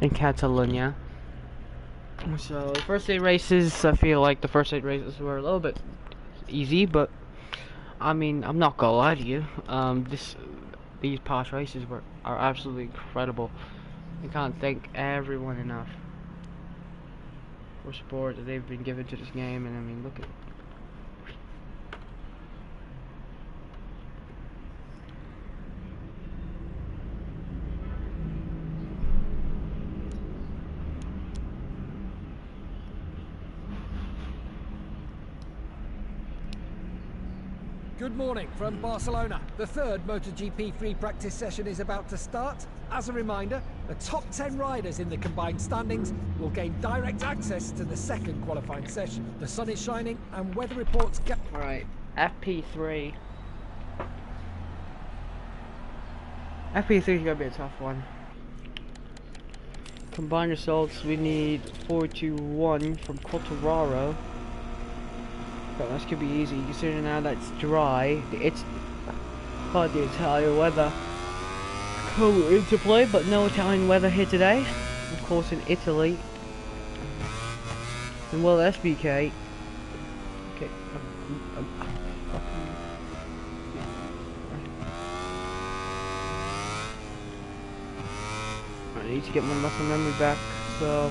in Catalonia. So the first 8 races, I feel like the first 8 races were a little bit easy, but I mean, I'm not gonna lie to you. These past races are absolutely incredible. I can't thank everyone enough for support that they've been given to this game, and I mean, look at. Good morning from Barcelona. The third MotoGP free practice session is about to start. As a reminder, the top 10 riders in the combined standings will gain direct access to the second qualifying session. The sun is shining and weather reports Alright, FP3. FP3 is gonna be a tough one. Combined results, we need 421 from Quartararo. But this could be easy, considering now that it's dry. It's hard the Italian weather come into play, but no Italian weather here today. Of course, in Italy. And well, SBK. Okay. I need to get my muscle memory back, so.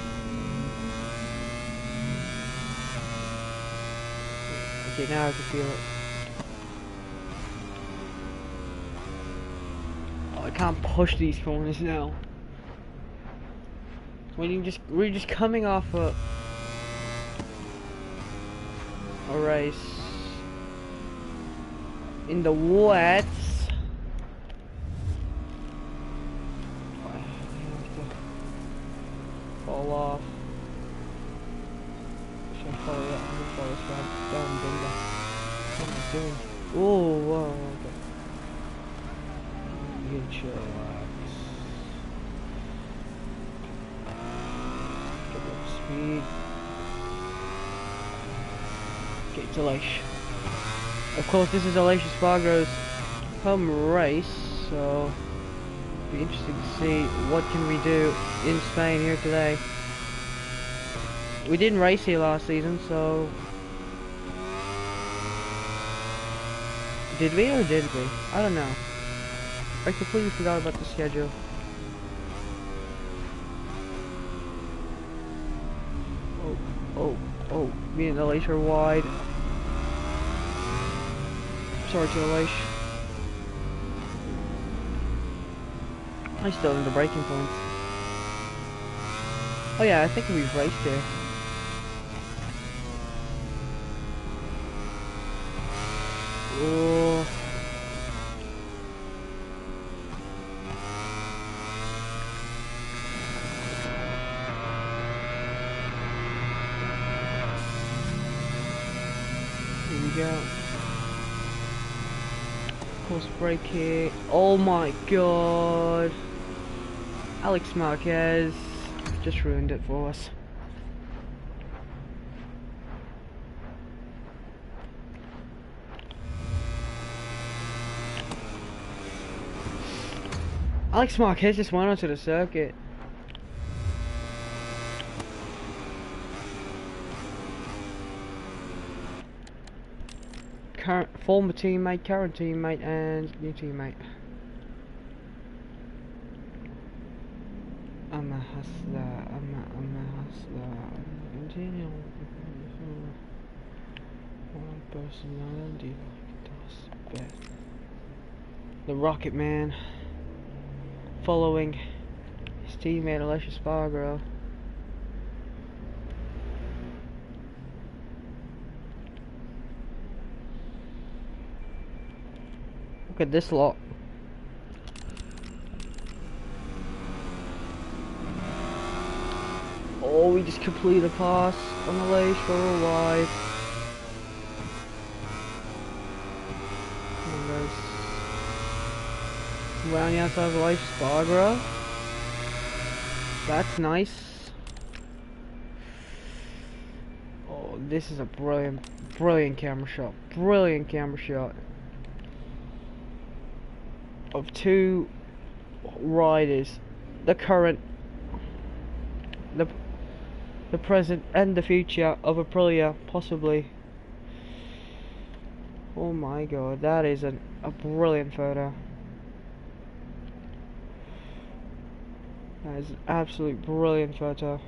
Okay, now I can feel it. Oh, I can't push these corners now. We're just coming off a race in the wet. I have to fall off. Should I follow that? I'm gonna follow this guy down, Bingo. What am I doing? Oh, whoa, okay. You can chill, get up to speed. Okay, it's Aleix. Of course, this is Aleix Espargaro's home race, so it'll be interesting to see what can we do in Spain here today. We didn't race here last season, so did we or didn't we? I don't know. I completely forgot about the schedule. Oh, me and Aleix are wide. Sorry to Aleix. I still in the braking points. Oh yeah, I think we've raced here. Oh. Here we go. Course break here. Oh my god. Alex Marquez just ruined it for us. Alex Marquez just went onto the circuit. Former teammate, current teammate, and new teammate. I'm a hustler, I'm a hustler. One personality like this. The Rocket Man. Following his teammate Aleix Espargaro. Look at this lot. Oh, we just completed a pass on Aleix for a wide. Come on, guys. Around the outside of Aleix Espargaro. That's nice. Oh, this is a brilliant camera shot. Brilliant camera shot. Of two riders. The current the present and the future of Aprilia, possibly. Oh my god, that is a brilliant photo. That is an absolute brilliant photo.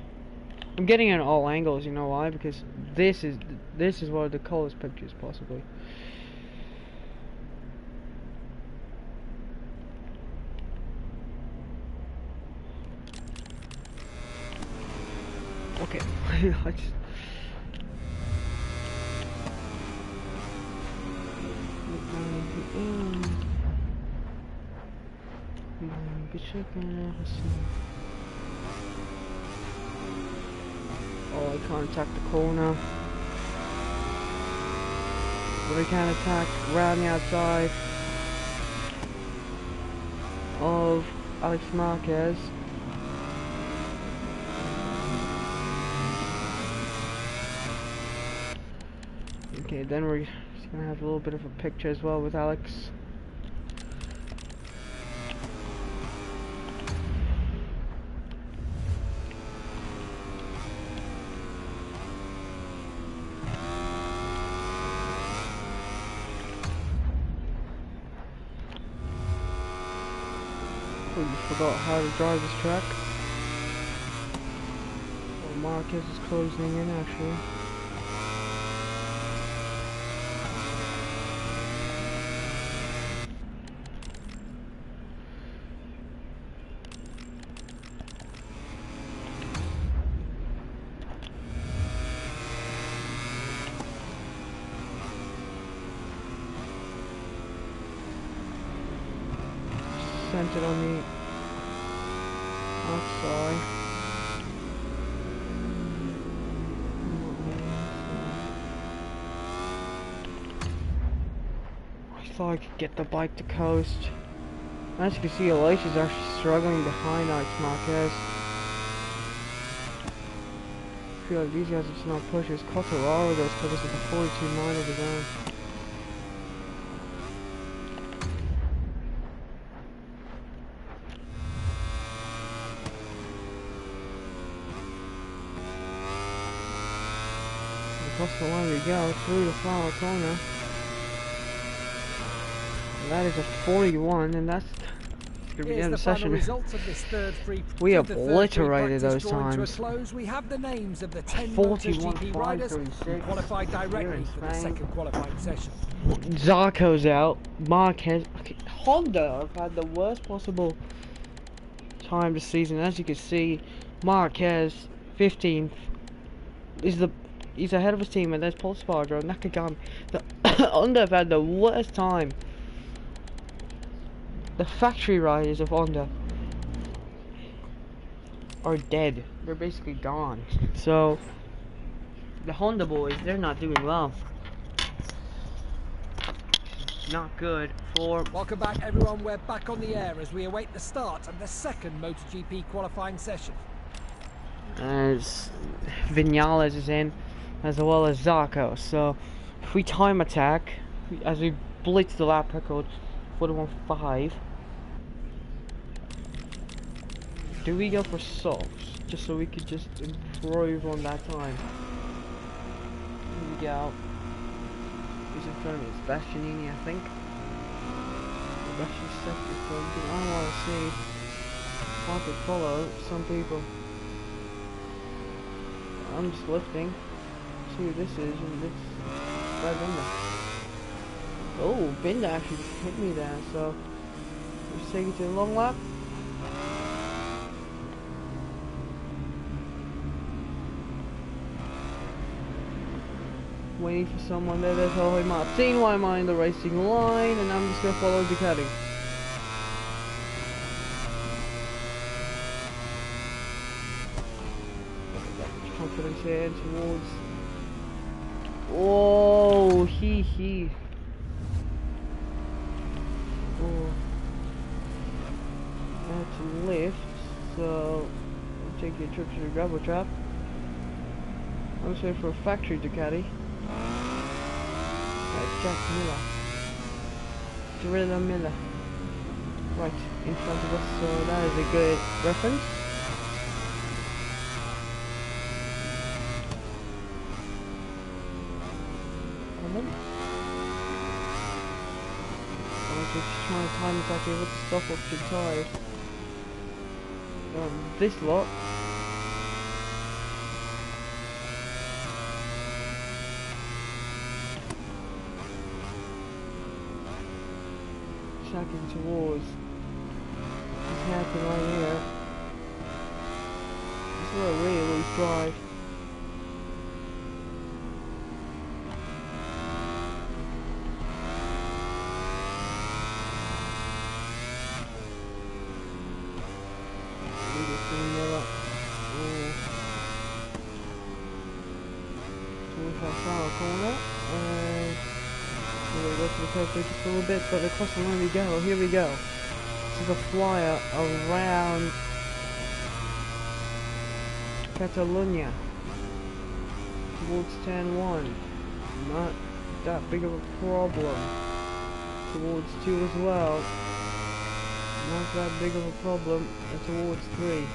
I'm getting it at all angles, you know why? Because this is one of the coolest pictures possibly. Okay, I just... Oh, I can't attack the corner. But I can attack around the outside of Alex Marquez. Okay, then we're just gonna have a little bit of a picture as well with Alex. Completely forgot how to drive this track. Well, Marquez is closing in actually. Centered on the outside. I thought I could get the bike to coast. As you can see, Alicia's actually struggling behind Alex Marquez. I feel like these guys are just not pushers. Quartararo does put us at the 42.9 of his own. Across the line we go, through the final corner. And that is a 41, and that's going to be the end of the session. We obliterated those times. We have the names of the 10 MotoGP riders who qualified directly for the second qualifying session. ZARCO's out. Marquez. Okay, Honda have had the worst possible time this season. As you can see, Marquez 15th he's ahead of his team, and there's Paul Spargo, Nakagami. The Honda have had the worst time. The factory riders of Honda are dead. They're basically gone. So the Honda boys, they're not doing well. Not good for... Welcome back everyone, we're back on the air as we await the start of the second MotoGP qualifying session. As Vinales is in, as well as ZARCO. So if we time attack, as we blitz the lap record 41.5, do we go for softs just so we could just improve on that time? Here we go. Who's in front of me? It's Bastianini, I think. Bastianini's second. I want to see if I could follow some people. I'm just lifting. See who this is, and this is Binder. Oh, Binder actually hit me there, so let's take it to the long lap. Waiting for someone there. There's Jorge Martin. Why am I in the racing line? And I'm just gonna follow Ducati. Confidence here towards. Oh, he. Oh, I had to lift, so I'll take a trip to the gravel trap. I'm just waiting for a factory Ducati. Jack Miller. Gorilla Miller. Right, in front of us, so that is a good reference. them. I'm just trying to time exactly what to stop off your tyres. This lot. Tracking towards what's happening right here. This is where I really lose drive. Corner, and we're going to go to the curve just a little bit, but across the line we go. Here we go. This is a flyer around Catalonia towards 10-1. Not that big of a problem. Towards 2 as well. Not that big of a problem. And towards 3.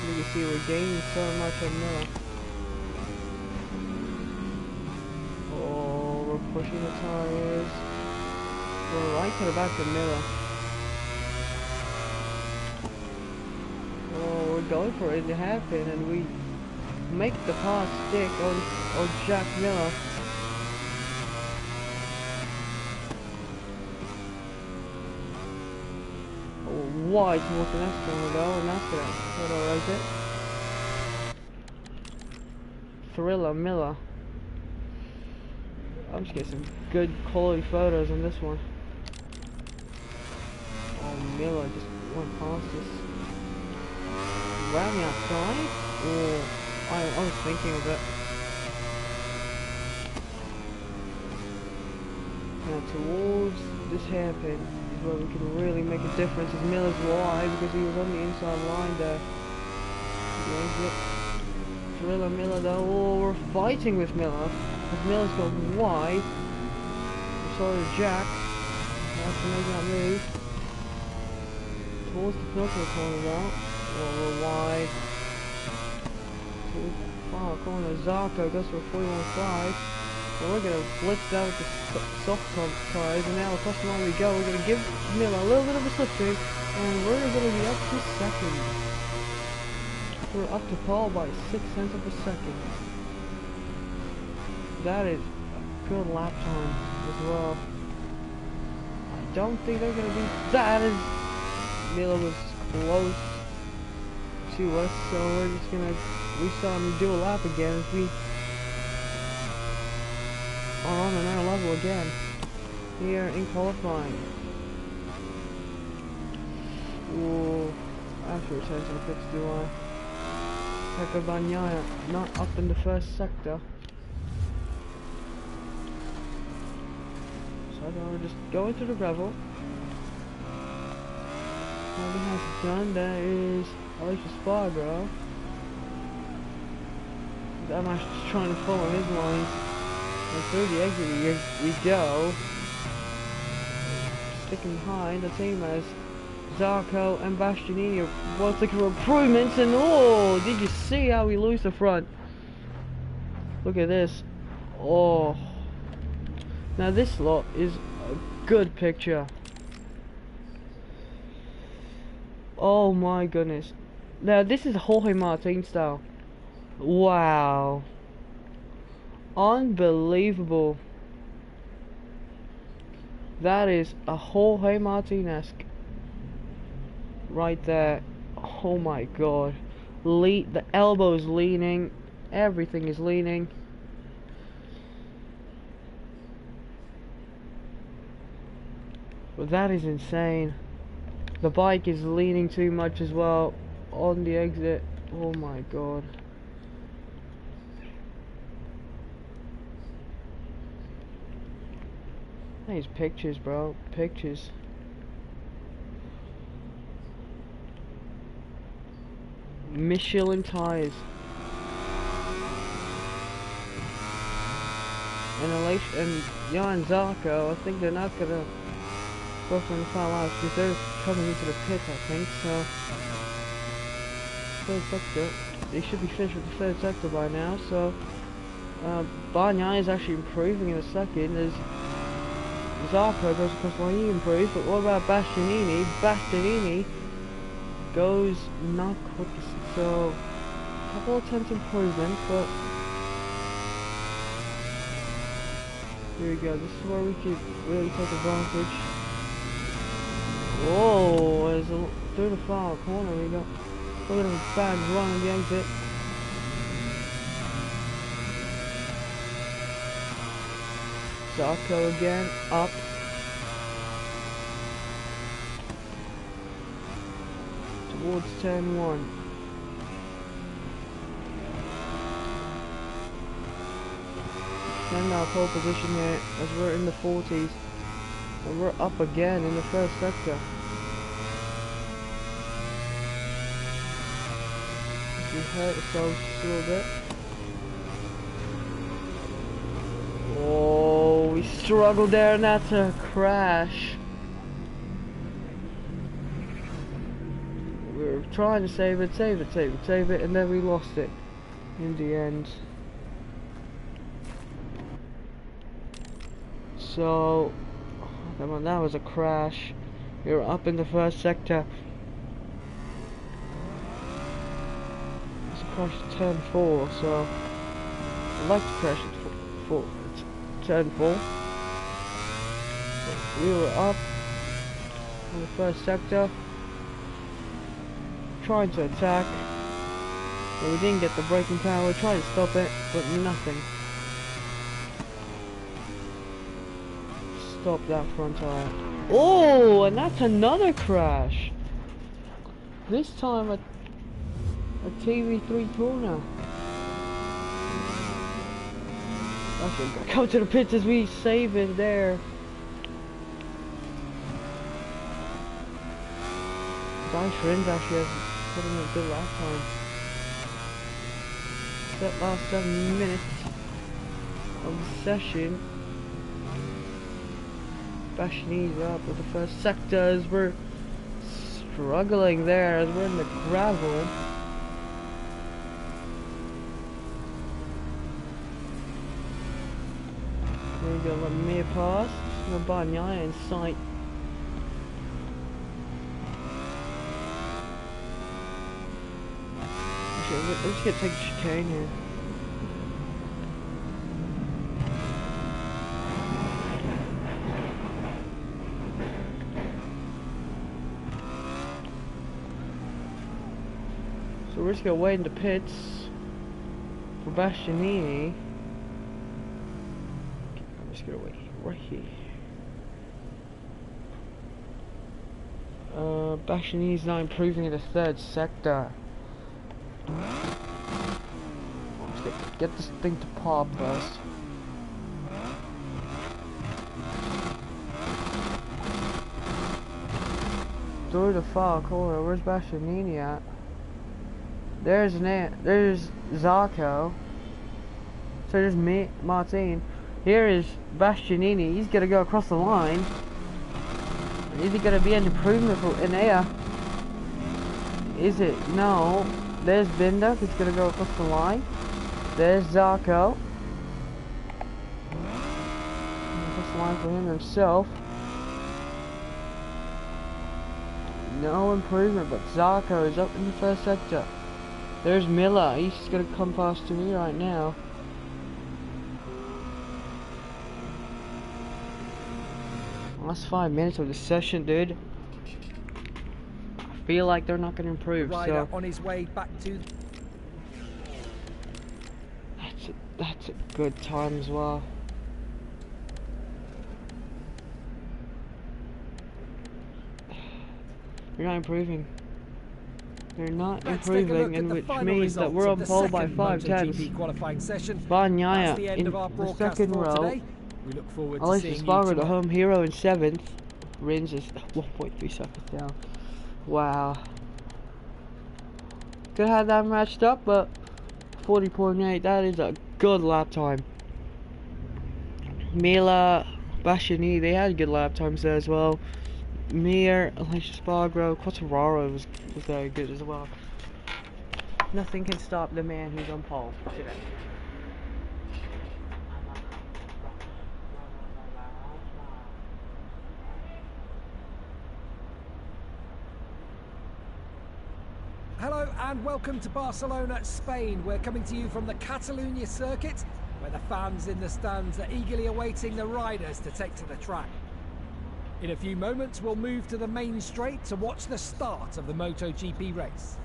You can see we're gaining so much on Miller. Oh, we're pushing the tires. We're right to the back of Miller. Oh, we're going for it to happen, and we make the pass stick on Jack Miller. Wide towards the next one though, and that's it. What I like it. Thriller Miller. I'm just getting some good quality photos on this one. Oh, Miller just went past us. Around the outside? Oh, I was thinking of it. Now towards this hairpin. Where we can really make a difference is Miller's wide because he was on the inside line there. Thriller Miller though, oh, we're fighting with Miller. Because Miller's gone wide. Sorry Jack. Has to make that move. Towards the filter corner though. Oh, we're wide. Towards the far corner, ZARCO goes for a 41.5. Well, we're going to blitz out with the soft top tires, and now across the line we go. We're going to give Miller a little bit of a slipstream, and we're going to be up to second. We're up to pole by 0.6 of a second. That is a good lap time as well. I don't think they're going to be... That is... Miller was close to us, so we're just going to restart and do a lap again as we... are on another level again here in qualifying. Ooh, after return to the pits, do I? Pekka Bagnaia not up in the first sector. So I'm gonna just go into the gravel. All he has done there is Alicia Spargo. I'm actually trying to follow his lines. And through the exit we go. Sticking behind the team as ZARCO and Bastianini are both looking for improvements, and oh, did you see how we lose the front? Look at this. Oh. Now this lot is a good picture. Oh my goodness. Now this is Jorge Martin style. Wow. Unbelievable. That is a Jorge Martin-esque right there. Oh my god. The elbow's leaning. Everything is leaning. But that is insane. The bike is leaning too much as well on the exit. Oh my god. These pictures, bro. Pictures. Michelin tires. And Jan ZARCO, I think they're not gonna go for the final laps because they're coming into the pit, I think, so. third sector. They should be finished with the third sector by now, so Bagnaia is actually improving in a second as ZARCO goes across the line, he improves, but what about Bastianini? Bastianini goes not quick, so a couple of tenths improvement, but here we go, this is where we could really take advantage. Whoa, through the far corner we got a little bit of a bad run on the exit. ZARCO again, up. Towards turn 1. Extend our pole position here as we're in the 40s. And we're up again in the first sector. We hurt ourselves just a little bit. Oh, we struggled there and that's a crash. We were trying to save it, and then we lost it in the end. So, come on, that was a crash. We were up in the first sector. It's a crash to turn 4, so I'd like to crash at turn 4. So we were up in the first sector, trying to attack, but we didn't get the braking power. Tried to stop it, but nothing. Stop that front tire. Oh, and that's another crash. This time at a TV3 corner. Okay, come to the pits as we save it there. Guy Friends actually has put in a good lap time. That last 7 minutes of the session. Bastianini's up with the first sector as we're struggling there as we're in the gravel. There we go, let me pass. No Bagnaia in sight. Actually, let's get take the chicane here. So we're just gonna wait in the pits for Bastianini. I'm just gonna wait right here. Bastianini's not improving in the third sector. Let's get this thing to pop first. Through the far corner, where's Bastianini at? There's ZARCO. So there's me, Martin. Here is Bastianini. He's gonna go across the line. Is it gonna be an improvement for Enea? Is it? No. There's Binder. He's gonna go across the line. There's ZARCO. Across the line for him himself. No improvement, but ZARCO is up in the first sector. There's Miller. He's just gonna come past to me right now. Last 5 minutes of the session, dude. I feel like they're not gonna improve. Rider so on his way back to. That's a good time as well. They're not improving. They're not improving, and which means that we're on pole by 5 tenths. Bagnaia in the second row. We look forward to Alex seeing Espargaro, you the home hero, in 7th. Rins is 1.3 seconds down. Wow. Could have that matched up, but 40.8, that is a good lap time. Mila, Bastianini, they had good lap times there as well. Mir, Alex Espargaro, Quartararo was very good as well. Nothing can stop the man who's on pole today. Hello and welcome to Barcelona, Spain. We're coming to you from the Catalunya circuit, where the fans in the stands are eagerly awaiting the riders to take to the track. In a few moments, we'll move to the main straight to watch the start of the MotoGP race.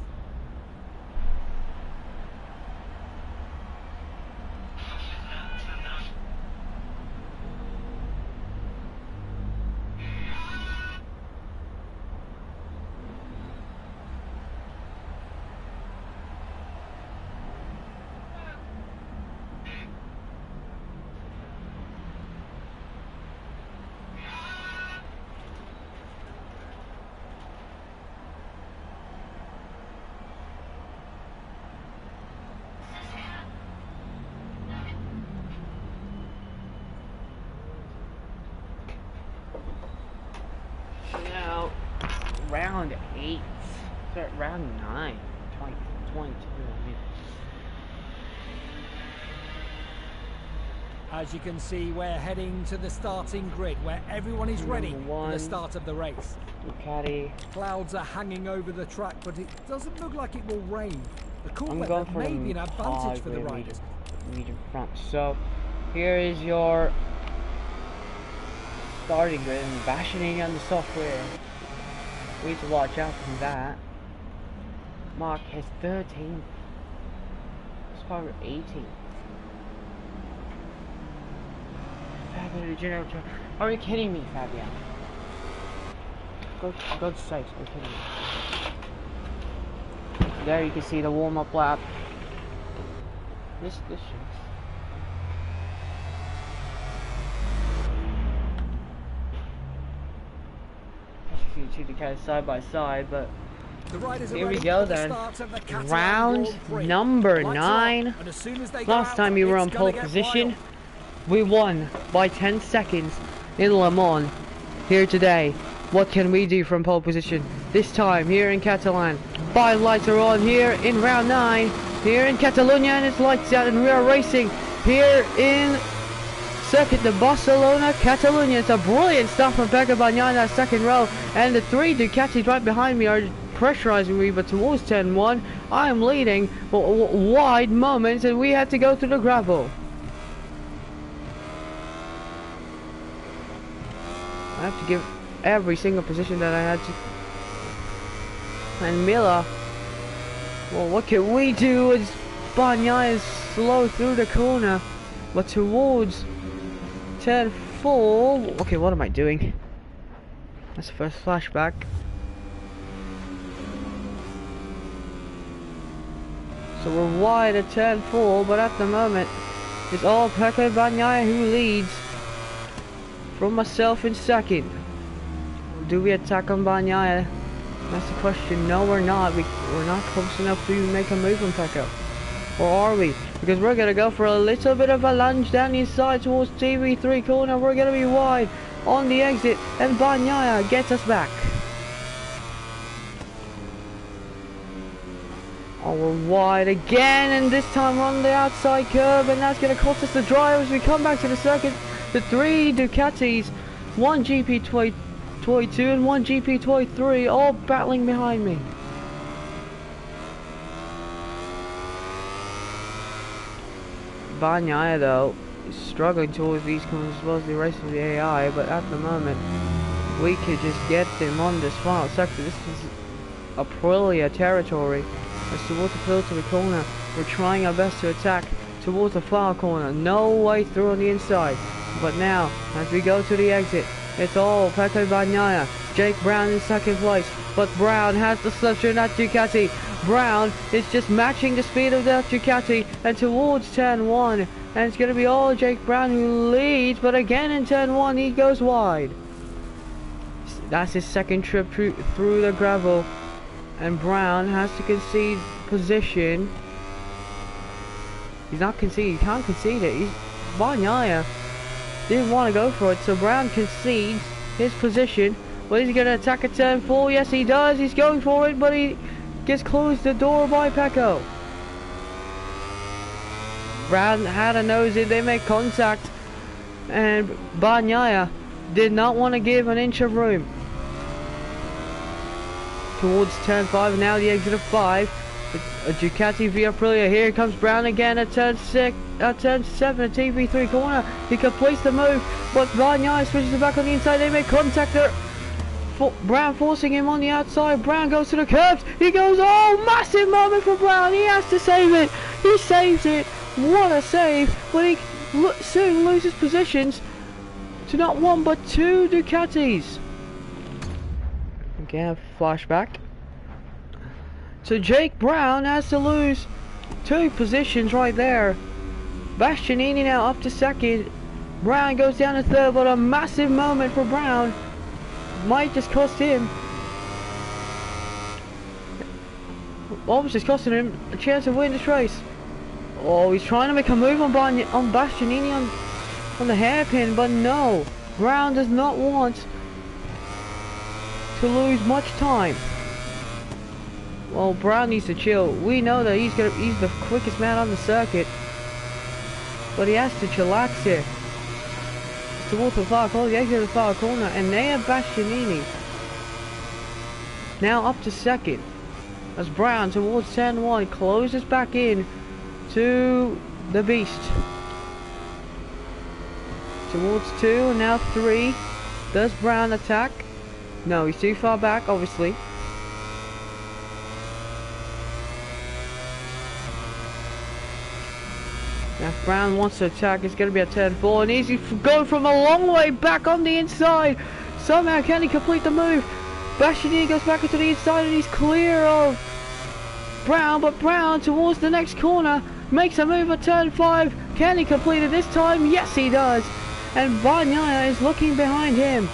Now, round 8, sorry, round 9, 22, I mean. As you can see, we're heading to the starting grid where everyone is ready for the start of the race. Ducati. Clouds are hanging over the track, but it doesn't look like it will rain. The cool I'm weather going for may be an advantage for the riders. Medium front. So, here is your starting grid and bashing on the software. We need to watch out from that. Mark has 13. Sparrow 18. Fabian, are you kidding me, Fabian? For God's sakes, are you kidding me? There you can see the warm-up lap. This shows. You two to kind of side by side, but here we go then. Round number 9. Last time you were on pole position, we won by 10 seconds in Le Mans. Here today, what can we do from pole position? This time here in Catalan. 5 lights are on here in round 9. Here in Catalonia, and it's lights out, and we are racing here in Circuit de Barcelona, Catalunya. It's a brilliant start from Pecco Bagnaia in that second row, and the 3 Ducatis right behind me are pressurizing me, but towards turn 1, I am leading wide moments, and we had to go through the gravel. I have to give every single position that I had to. And Miller, well, what can we do as Bagnaia is slow through the corner, but towards turn 4, okay, what am I doing? That's the first flashback. So we're wide at turn 4, but at the moment, it's all Pecco Bagnaia who leads from myself in second. Do we attack on Bagnaia? That's the question. No, we're not. We're not close enough to make a move on Pecco. Or are we? Because we're going to go for a little bit of a lunge down the inside towards TV3 corner. We're going to be wide on the exit, and Bagnaia gets us back. Oh, we're wide again, and this time we're on the outside curve, and that's going to cost us the drive as we come back to the circuit. The 3 Ducatis, 1 GP22 and 1 GP23, all battling behind me. Bagnaia though is struggling towards these corners as well as the racing the AI, but at the moment we could just get him on this final sector. This is Aprilia territory. As towards the filter corner, we're trying our best to attack towards the far corner. No way through on the inside. But now, as we go to the exit, it's all Pecco Bagnaia. Jake Brown in second place, but Brown has the slipstream in that Ducati. Brown is just matching the speed of that Ducati, and towards turn 1, and it's going to be all Jake Brown who leads, but again in turn 1 he goes wide. That's his second trip through the gravel, and Brown has to concede position. He's not conceding, he can't concede it. Bagnaia didn't want to go for it, so Brown concedes his position. But he's going to attack at turn 4. Yes, he does. He's going for it, but he gets closed the door by Pecco. Brown had a nose in, they make contact, and Bagnaia did not want to give an inch of room. Towards turn 5, now the exit of 5. A Ducati via Aprilia. Here comes Brown again at turn 7, a TV3 corner. He completes the move, but Bagnaia switches it back on the inside. They make contact there. Brown forcing him on the outside. Brown goes to the curbs. He goes, oh, massive moment for Brown. He has to save it. He saves it. What a save. But he soon loses positions to not one but two Ducatis. Again, flashback. So Jake Brown has to lose 2 positions right there. Bastianini now up to 2nd. Brown goes down to 3rd, but a massive moment for Brown. Might just cost him. Almost just costing him a chance to win this race. Oh, he's trying to make a move on Bastianini on the hairpin, but no. Brown does not want to lose much time. Well, Brown needs to chill. We know that he's the quickest man on the circuit, but he has to chillax here. Towards the far corner, the exit of the far corner, and they have Bastianini now up to 2nd. As Brown towards turn 1 closes back in to the beast. Towards 2 and now 3. Does Brown attack? No, he's too far back, obviously. Now if Brown wants to attack, it's going to be a turn 4, and he's going from a long way back on the inside. Somehow can he complete the move? Bastianini goes back into the inside and he's clear of Brown, but Brown towards the next corner makes a move at turn 5. Can he complete it this time? Yes, he does. And Bagnaia is looking behind him.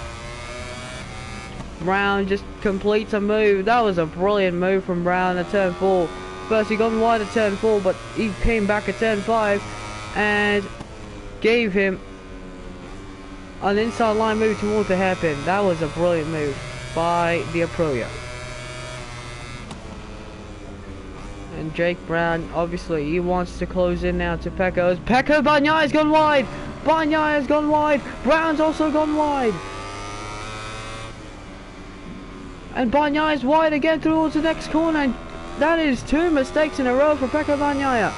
Brown just completes a move. That was a brilliant move from Brown at turn 4. First he got wide at turn 4, but he came back at turn 5 and gave him an inside line move towards the hairpin. That was a brilliant move by the Aprilia. And Jake Brown, obviously, he wants to close in now to Pecco. Bagnaia's gone wide! Bagnaia's gone wide! Brown's also gone wide! And Bagnaia's wide again towards the next corner. That is 2 mistakes in a row for Pecco Bagnaia.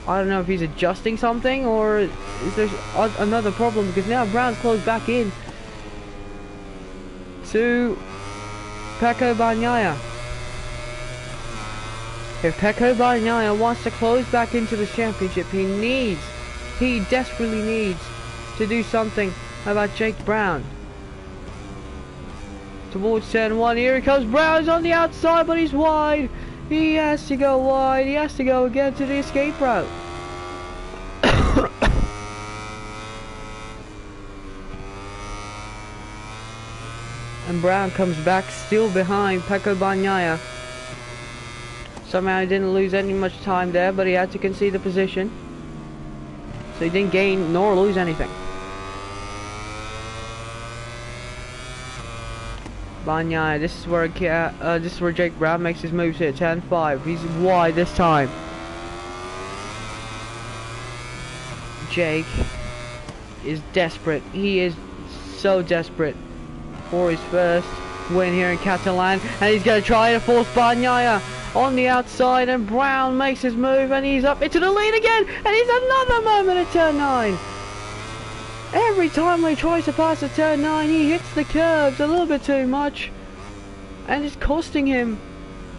I don't know if he's adjusting something or is there another problem, because now Brown's closed back in to Pecco Bagnaia. If Pecco Bagnaia wants to close back into the championship, he desperately needs to do something about Jake Brown. Towards turn 1, here he comes. Brown's on the outside, but he's wide. He has to go wide. He has to go again to the escape route. And Brown comes back still behind Pecco Bagnaia. Somehow he didn't lose any much time there, but he had to concede the position. So he didn't gain nor lose anything. Bagnaia, this is where Jake Brown makes his moves here. 10-5. He's wide this time. Jake is desperate. He is so desperate for his first win here in Catalan, and he's going to try to force Bagnaia on the outside, and Brown makes his move and he's up into the lead again, and he's another moment at turn 9. Every time he tries to pass at turn 9, he hits the curbs a little bit too much, and it's costing him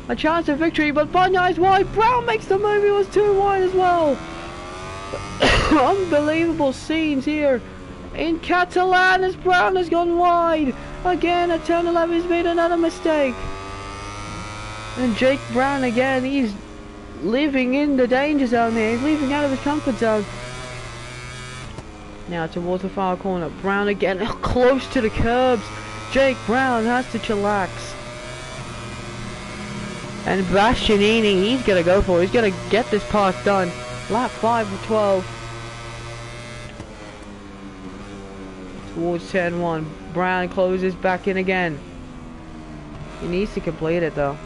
a chance of victory. But Bagnaia's wide. Brown makes the move. He was too wide as well. Unbelievable scenes here in Catalan as Brown has gone wide again at turn 11. He's made another mistake, and Jake Brown again, he's living in the danger zone here. He's leaving out of his comfort zone. Now towards the far corner, Brown again, close to the curbs. Jake Brown has to chillax. And Bastianini, he's going to go for it. He's going to get this pass done. Lap 5 of 12. Towards turn 1, Brown closes back in again. He needs to complete it though.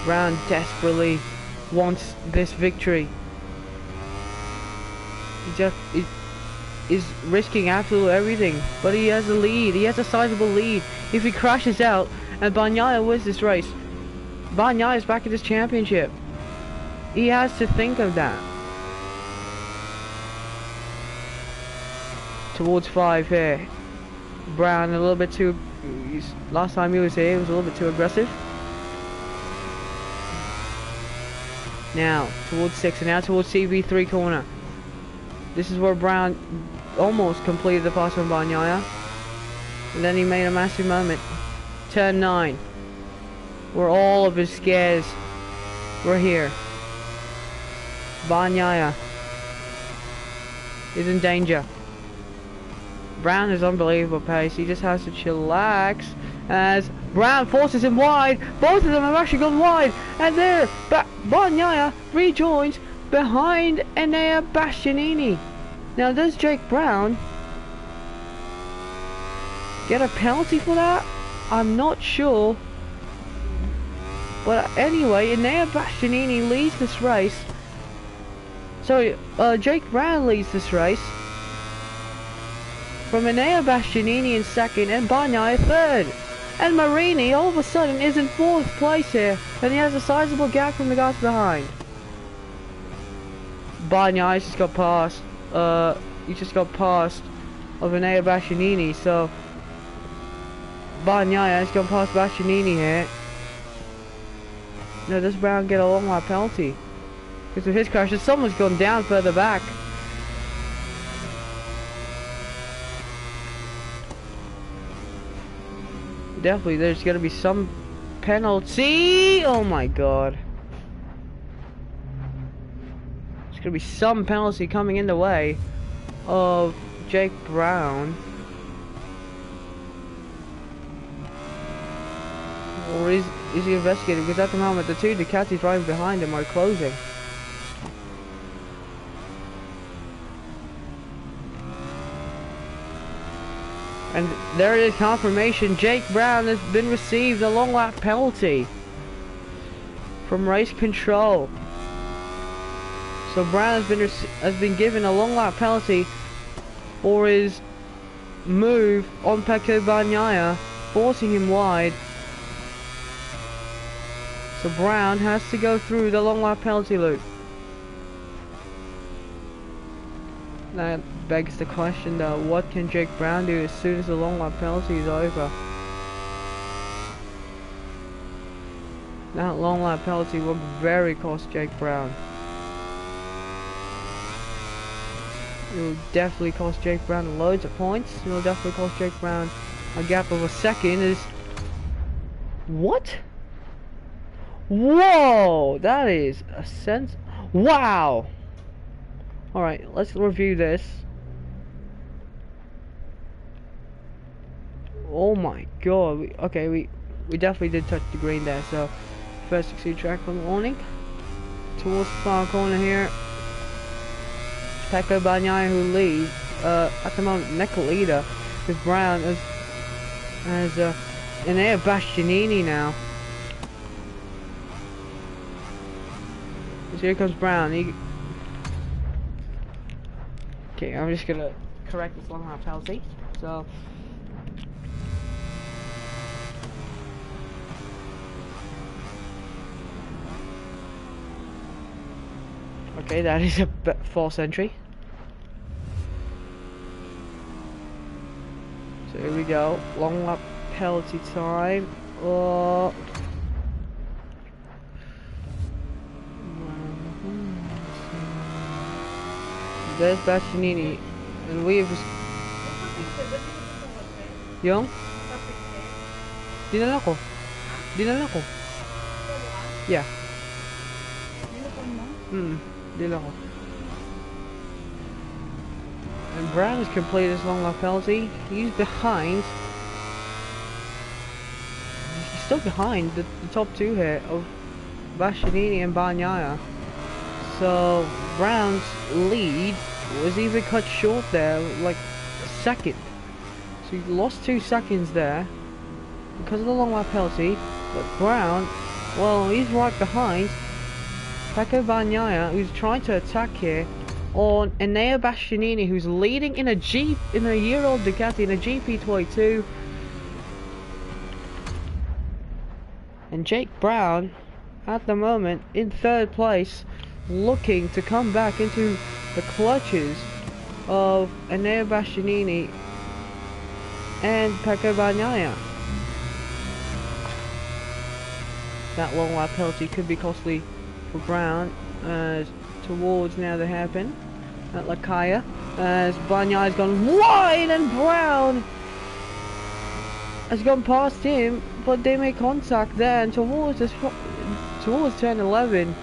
Brown desperately wants this victory. He is risking absolutely everything, but he has a lead. He has a sizable lead. If he crashes out and Bagnaia wins this race, Bagnaia is back in this championship. He has to think of that. Towards 5 here. Brown a little bit too. Last time he was here, he was a little bit too aggressive. Now towards 6, and now towards CV3 corner. This is where Brown almost completed the pass from Bagnaia, and then he made a massive moment. Turn 9, where all of his scares were here. Bagnaia is in danger. Brown is unbelievable pace. He just has to chillax as Brown forces him wide. Both of them have actually gone wide, and there Bagnaia rejoins behind Enea Bastianini. Now does Jake Brown get a penalty for that? I'm not sure. But anyway, Enea Bastianini leads this race. Sorry, Jake Brown leads this race. From Enea Bastianini in 2nd and Bagnaia 3rd. And Marini all of a sudden is in 4th place here, and he has a sizable gap from the guys behind. Bagnaia just got past. He just got past of Enea Bastianini, so Bagnaia has gone past Bastianini here. Now does Brown get a long lap penalty? Because of his crash, someone's gone down further back. Definitely, there's gonna be some penalty. Oh my god. There's gonna be some penalty coming in the way of Jake Brown. Or is he investigating? Because at the moment, the two Ducatis right behind him are closing. And there is confirmation. Jake Brown has been received a long lap penalty from race control. So Brown has been given a long lap penalty for his move on Pecco Bagnaia, forcing him wide. So Brown has to go through the long lap penalty loop. That begs the question though, what can Jake Brown do as soon as the long lap penalty is over? That long lap penalty will very cost Jake Brown. It will definitely cost Jake Brown loads of points. It will definitely cost Jake Brown a gap of a second. Is what? Whoa, that is a sense. Wow. Alright, let's review this. Oh my god. We definitely did touch the green there. So, first exceed track on warning. Towards the far corner here. Pecco Bagnaia who leads. At the moment, Nickel leader. With Brown as Enea Bastianini now. So here comes Brown. Okay, I'm just gonna correct this long lap penalty. So okay, that is a false entry. So here we go, long lap penalty time. Oh. There's Bastianini, and we have yung dinala ko. Yeah. Dinala ko. And Brown has completed his long lap penalty. He's behind. He's still behind the top two here of Bastianini and Bagnaia. So Brown's lead was even cut short there, like a second. So he lost 2 seconds there. because of the long lap penalty. But Brown, well, he's right behind Pecco Bagnaia, who's trying to attack here on Enea Bastianini, who's leading in a year-old Ducati in a GP22. And Jake Brown, at the moment, in third place, looking to come back into the clutches of Enea Bastianini and Pecco Bagnaia. That long lap penalty could be costly for Brown as towards now the hairpin at Lakaya, as Bagnaia's gone wide and Brown has gone past him, but they make contact then towards turn 11.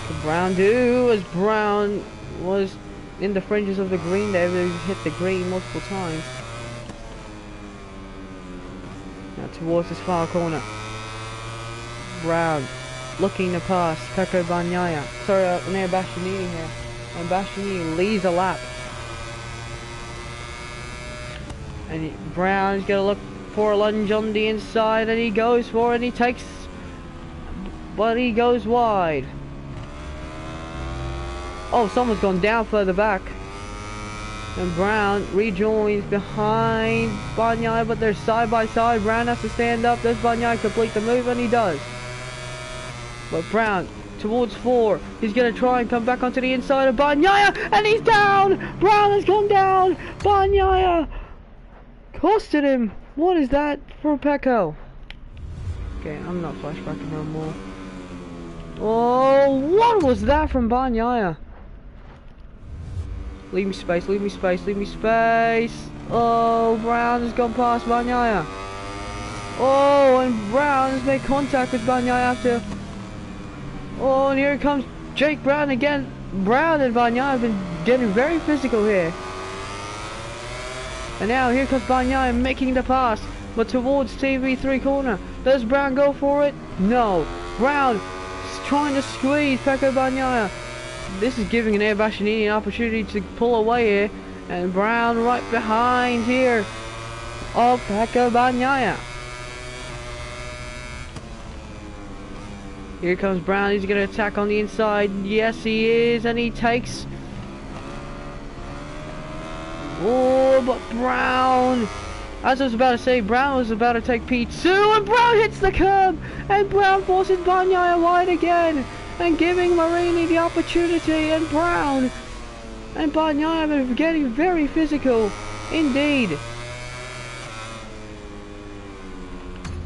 Could Brown do, as Brown was in the fringes of the green there, but he's hit the green multiple times. Now towards this far corner, Brown looking to pass Pecco Bagnaia. Sorry, near Bastianini here. And Bastianini leads a lap. And Brown's gonna look for a lunge on the inside, and he goes for it, and he takes, but he goes wide. Oh, someone's gone down further back. And Brown rejoins behind Bagnaia, but they're side by side. Brown has to stand up. Does Bagnaia complete the move? And he does. But Brown towards 4. He's going to try and come back onto the inside of Bagnaia, and he's down! Brown has gone down! Bagnaia costed him. What is that for Pecco? Okay, I'm not flashbacking no more. Oh, what was that from Bagnaia? Leave me space, leave me space, leave me space. Oh, Brown has gone past Bagnaia. Oh, and Brown has made contact with Bagnaia after. Oh, and here comes Jake Brown again. Brown and Bagnaia have been getting very physical here. And now here comes Bagnaia making the pass, but towards TV3 corner. Does Brown go for it? No. Brown is trying to squeeze Pecco Bagnaia. This is giving Enea Bastianini an opportunity to pull away here. And Brown right behind here of Pecco Bagnaia. Here comes Brown. He's going to attack on the inside. Yes, he is. And he takes... Oh, but Brown... As I was about to say, Brown was about to take P2. And Brown hits the curb. And Brown forces Bagnaia wide again. And giving Marini the opportunity. And Brown and Bagnaia have been getting very physical. Indeed.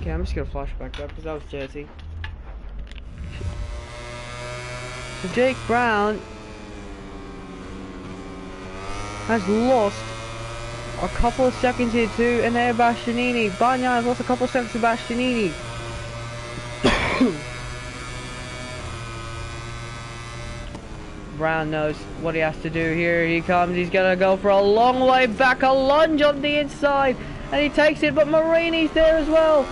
Okay, I'm just going to flash back up because that was dirty. So Jake Brown has lost a couple of seconds here to Enea Bastianini. Bagnaia has lost a couple of seconds to Bastianini. Brown knows what he has to do here. He comes, he's gonna go for a long way back, a lunge on the inside, and he takes it, but Marini's there as well.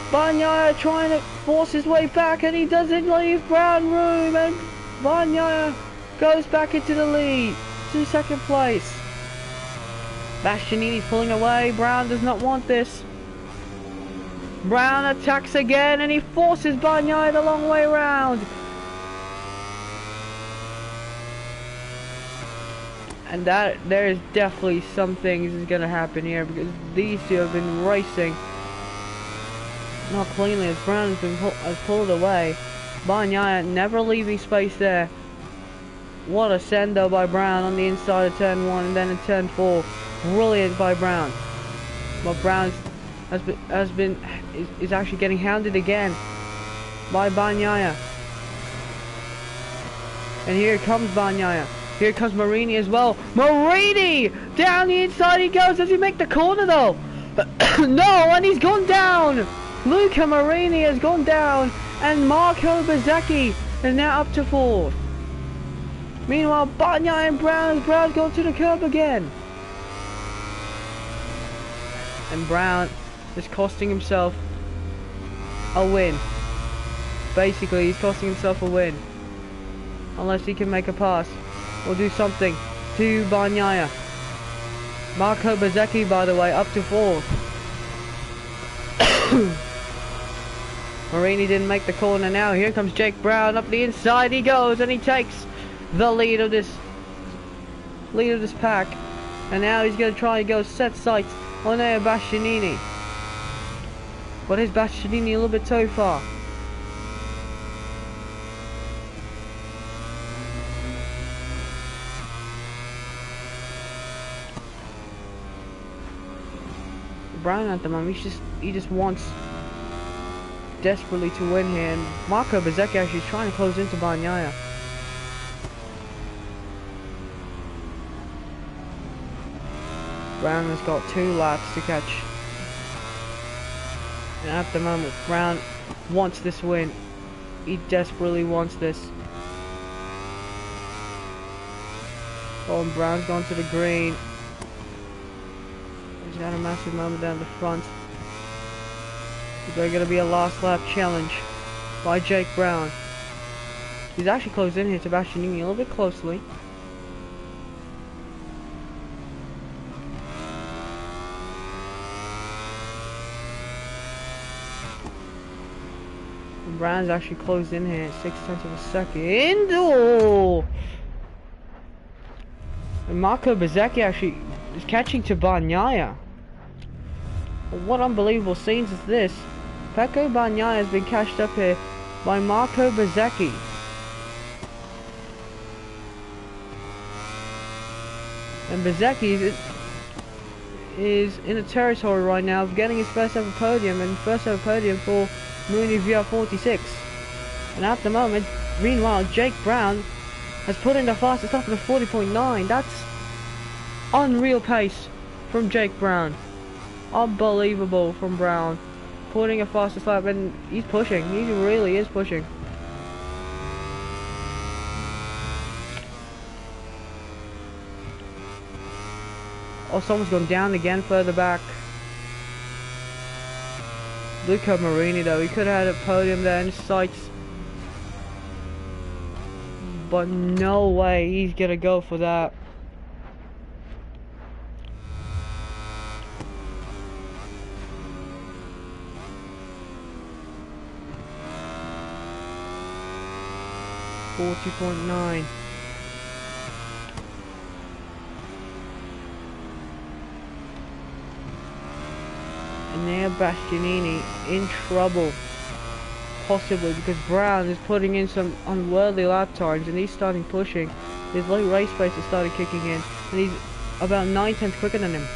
Bagnaia trying to force his way back, and he doesn't leave Brown room, and Bagnaia goes back into the lead to second place. Bastianini's pulling away. Brown does not want this. Brown attacks again, and he forces Bagnaia the long way around. And that there is definitely some things is going to happen here, because these two have been racing not cleanly as Brown has pulled away. Bagnaia never leaving space there. What a send though by Brown on the inside of turn 1 and then in turn 4. Brilliant by Brown. But Brown is actually getting hounded again by Bagnaia. And here comes Bagnaia. Here comes Marini as well. Marini! Down the inside he goes. Does he make the corner though? No, and he's gone down. Luca Marini has gone down, and Marco Bezzecchi is now up to 4th. Meanwhile, Bagnaia and Brown's gone to the curb again. And Brown is costing himself a win. Basically, he's costing himself a win. Unless he can make a pass or do something to Bagnaia. Marco Bezzecchi, by the way, up to 4th. Marini didn't make the corner now. Here comes Jake Brown. Up the inside he goes, and he takes the lead of this pack. And now he's going to try and go set sights on Bastianini. But is Bastianini a little bit too far? Brown at the moment, he just wants desperately to win here, and Marco Bezzecchi actually is trying to close into Bagnaia. Brown has got 2 laps to catch, and at the moment Brown wants this win. He desperately wants this. Oh, and Brown's gone to the green. He's got a massive moment down the front. There's going to be a last lap challenge by Jake Brown. He's actually closed in here to Bastianini a little bit closely. And Brown's actually closed in here at 0.6 of a second. Oh! And Marco Bezzecchi actually is catching to Bagnaia. What unbelievable scenes is this? Pecco Bagnaia has been catched up here by Marco Bezzecchi. And Bezzecchi is in a territory right now of getting his first ever podium, and first ever podium for Mooney VR46. And at the moment, meanwhile, Jake Brown has put in the fastest lap of the 40.9. That's unreal pace from Jake Brown. Unbelievable from Brown. Putting a fastest lap, and he's pushing. He really is pushing. Oh, someone's gone down again further back. Luca Marini though, he could have had a podium there in sights. But no way he's gonna go for that. .9. And now Bastianini in trouble, possibly because Brown is putting in some unworthy lap times, and he's starting pushing. His late race pace has started kicking in, and he's about 9/10 quicker than him.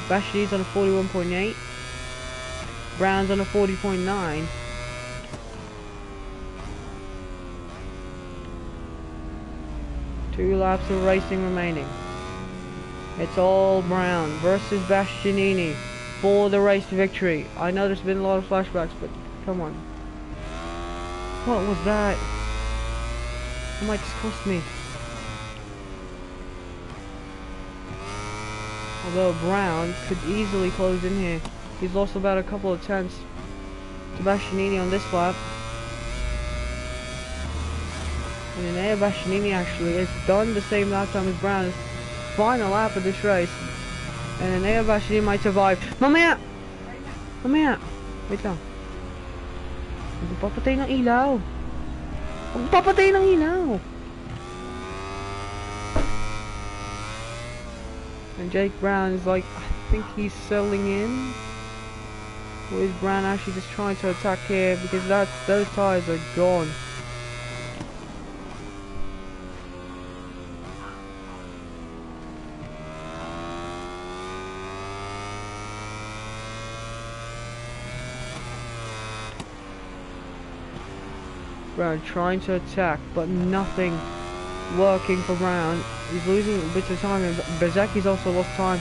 Bastianini's on a 41.8. Brown's on a 40.9. Two laps of racing remaining. It's all Brown versus Bastianini for the race victory. I know there's been a lot of flashbacks, but come on. What was that? It might just cost me. Although Brown could easily close in here. He's lost about a couple of tenths to Bastianini on this lap. And Enea Bastianini actually has done the same lap time as Brown. His final lap of this race. And Enea Bastianini might survive. Mamaya! Mamaya! Wait lang. Magpapatay ng ilaw. Magpapatay ng ilaw! And Jake Brown is like, I think he's settling in. Or is Brown actually just trying to attack here, because those tires are gone. Brown trying to attack, but nothing working for Brown. He's losing a bit of time, and Bezzecchi's also lost time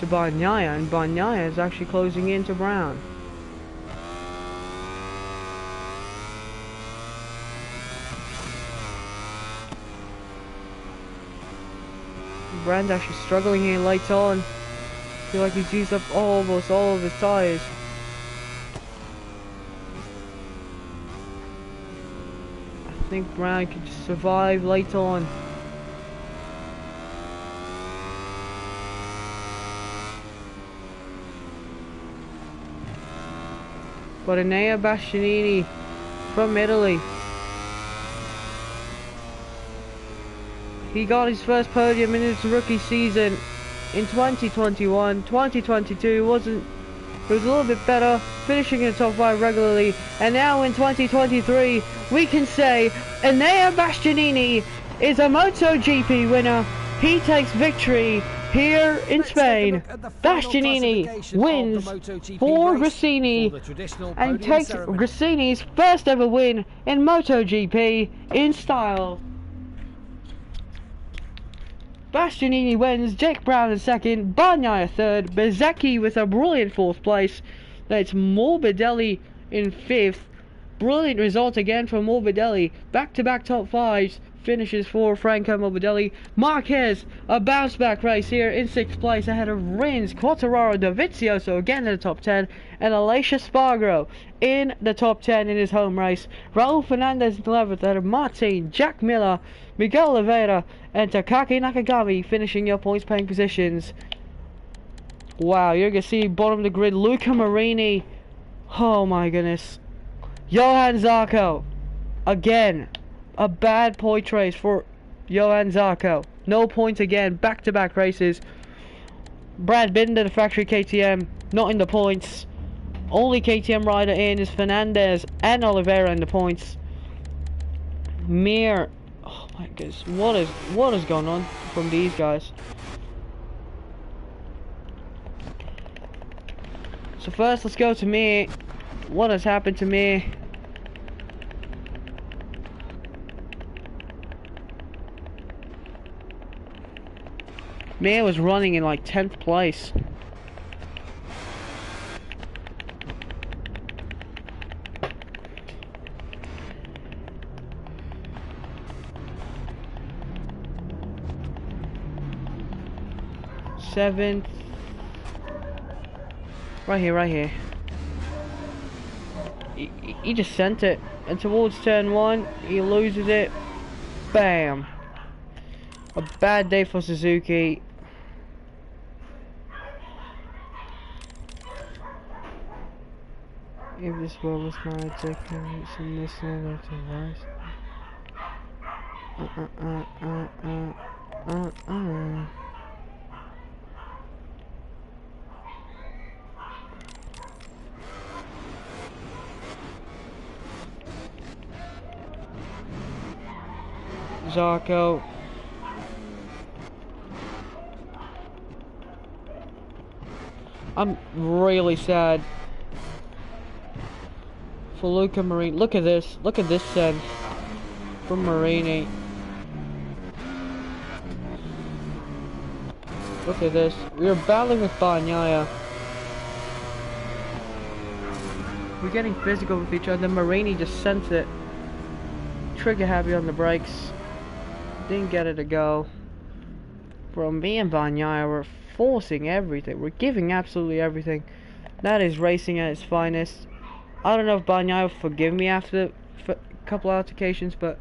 to Bagnaia, and Bagnaia is actually closing in to Brown. Brown's actually struggling here late on. I feel like he's used up almost all of his tyres. I think Brown could survive late on. for Enea Bastianini from Italy. He got his first podium in his rookie season in 2021. 2022 wasn't. It was a little bit better, finishing in the top 5 regularly, and now in 2023 we can say Enea Bastianini is a MotoGP winner. He takes victory here in Spain. Bastianini wins for Grassini and takes Grassini's first ever win in MotoGP in style. Bastianini wins, Jake Brown in second, Bagnaia third, Bezzecchi with a brilliant fourth place. That's Morbidelli in fifth. Brilliant result again from Morbidelli. Back-to-back top fives finishes for Franco Morbidelli. Marquez, a bounce-back race here in sixth place ahead of Rins, Quartararo, Dovizioso again in the top 10, and Aleix Espargaro in the top 10 in his home race. Raul Fernandez in 11th ahead of Martin, Jack Miller, Miguel Oliveira, and Takaki Nakagami finishing your points-paying positions. Wow, you're going to see bottom of the grid, Luca Marini. Oh my goodness. Johann Zarco. Again, a bad point race for Johann Zarco. No points again, back-to-back races. Brad Binder, the factory KTM, not in the points. Only KTM rider in is Fernandez and Oliveira in the points. Mir. Oh my goodness, what is going on from these guys? So first, let's go to me. What has happened to me? Mir was running in like 10th place. Seventh. Right here. He just sent it, and towards turn 1, he loses it. Bam. A bad day for Suzuki. If this world was not a decade, it's in this land of the wise. Zarco. I'm really sad for Luca Marini. Look at this send from Marini. Look at this. We are battling with Bagnaia. We're getting physical with each other. Marini just sent it. Trigger happy on the brakes. Didn't get it to go. From me and Bagnaia, we're forcing everything. We're giving absolutely everything. That is racing at its finest. I don't know if Bagnaia will forgive me after a couple altercations, but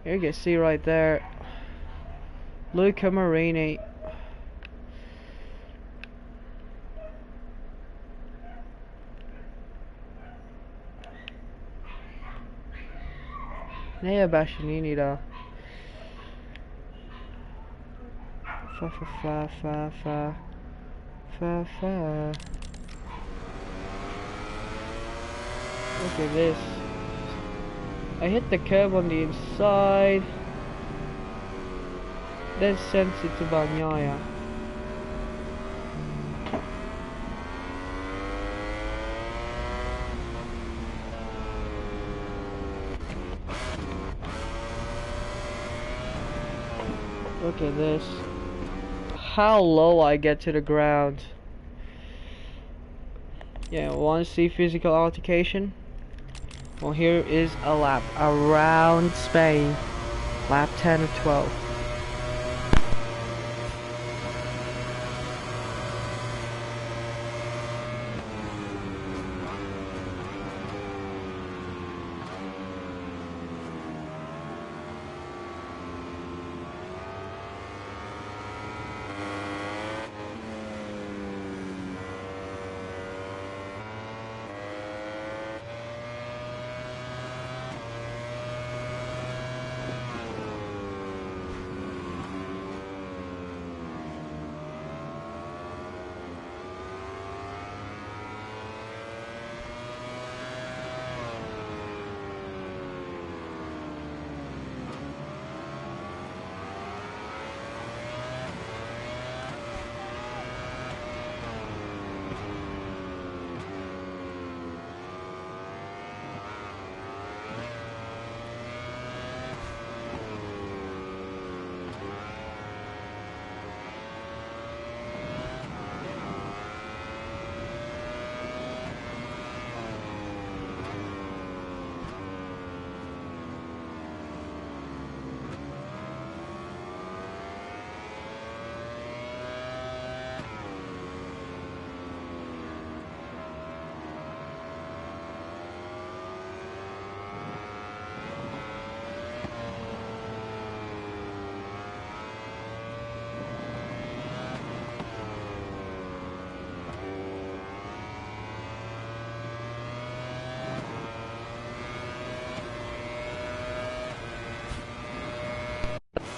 here you can see right there, Luca Marini. Enea Bastianini though. Fa. Look at this. I hit the curb on the inside, then sent it to Bagnaia. Look at this. How low I get to the ground. Yeah, want to see physical altercation? Well, here is a lap around Spain. Lap 10 of 12.